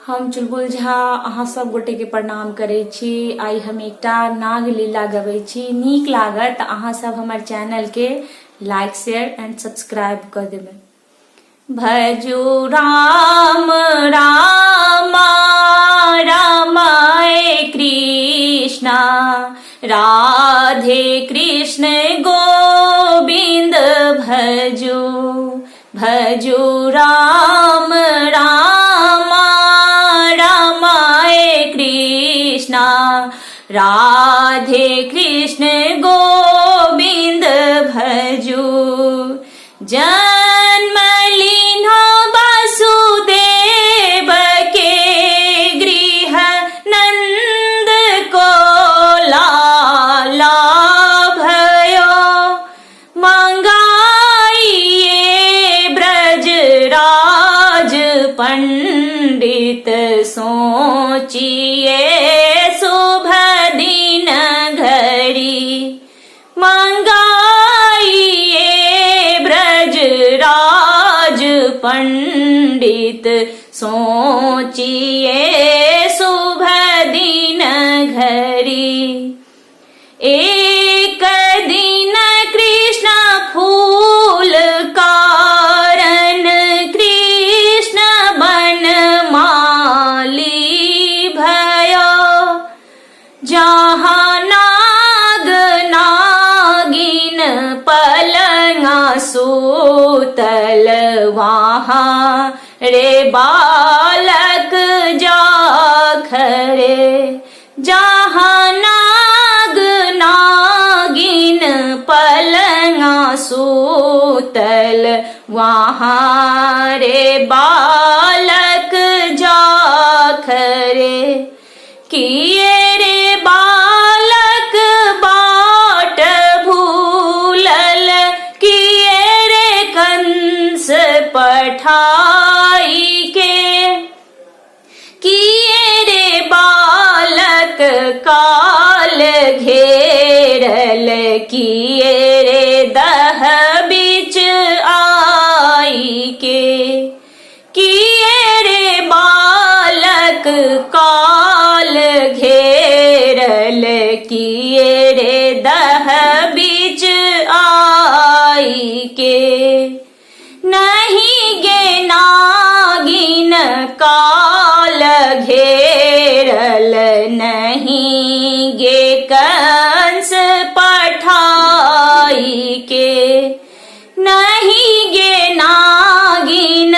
हम चुलबुल झा अहाँ सब गोटे के प्रणाम करे छी। आई हम एकटा नाग लीला गबै छी। नीक लागत अहाँ सब हमर चैनल के लाइक शेयर एंड सब्सक्राइब कर देबै। भजो राम रामा रामाय कृष्णा राधे कृष्ण गोविंद भजो भजो राम रामा रामाय कृष्णा राधे कृष्ण गोविंद भजो। जन्म लीन्हा वासुदेव के गृह नंद को लाला भयो मंगाइए ब्रजराज पंडित सोचिए शुभ दिन घड़ी मंगाइए ब्रजराज पंडित सोचिए शुभ दिन घड़ी। एक दिन कृष्ण फूल कारण कृष्ण बनमाली भयो जहाँ नाग नागिन पलंगा सूतल वहाँ रे बालक जाखरे जहाँ नाग नागिन पलंगा सूतल वहाँ रे बालक जाखरे। किए रे बालक बाट भूलल किए रे कंस पठाई के किए रे बालक काल घेरल किए रे दह बीच आई के किए रे बालक काल घेरल किए रे दह बीच आई के। नहीं गे नागिन काल घेरल नहीं गे कंस पठाई के नहीं गे नागिन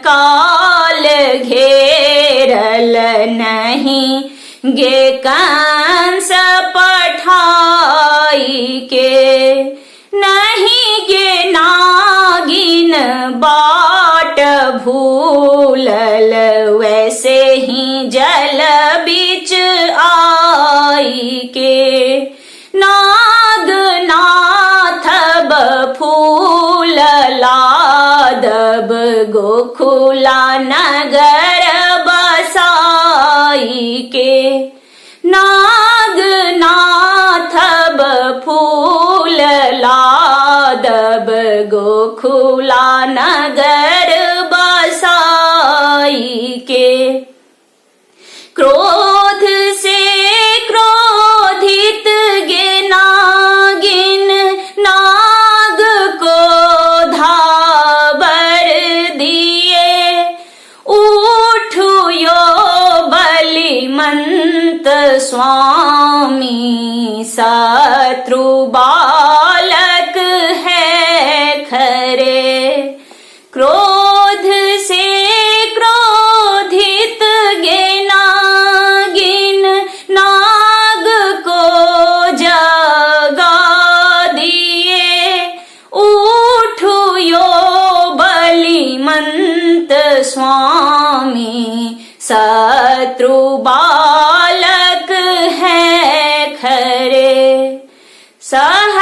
काल घेरल नहीं गे कंस पठाई के नहीं गे नागिन बाट भूलल वैसे ही जल बीच आई के नाग नाथब फूल लादब गोकुला नगर बसाई के नाग नाथब फूल लादब गोकुला नगर बसाई के। क्रोध से क्रोधित गे नागिन नाग को धाबर दिए उठुयो बलिमंत स्वामी शत्रु बालक है खरे। क्रोध से क्रोधित गे नागिन नाग को जगा दिए उठुयो बलिमंत स्वामी शत्रु बालक है खरे। सह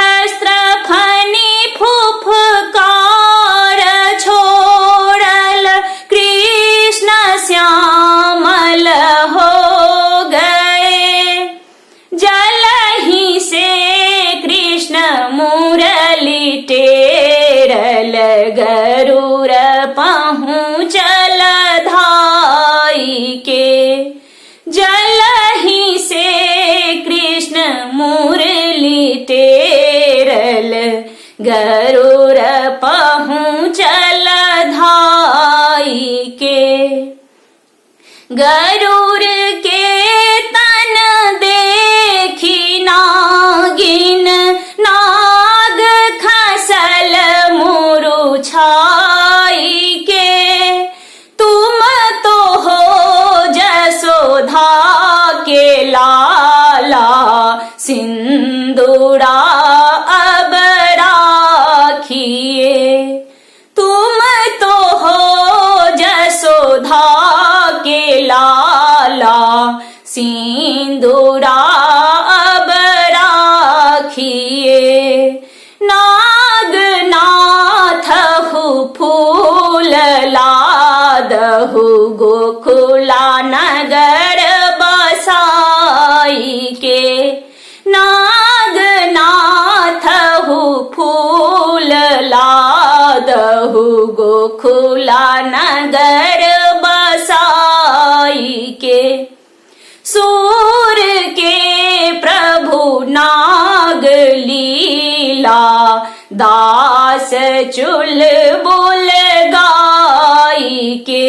गरुड़ पहुँचल धाई के। गरुड़ के तन देखी नागिन, नाग खसल मुरुछाई के। तुम तो हो जसोधा के लाला, सिंदूरा अब राखिए। तुम तो हो जसोधा के लाला, सिंदूरा अब राखिए। नागनाथ फूल लादहु, गोकुला नगर बसाई के। नागनाथ फूल लादहु, गोकुला नगर बसाई के। सूर के प्रभु नाग लीला, दास चुलबुल गाई के।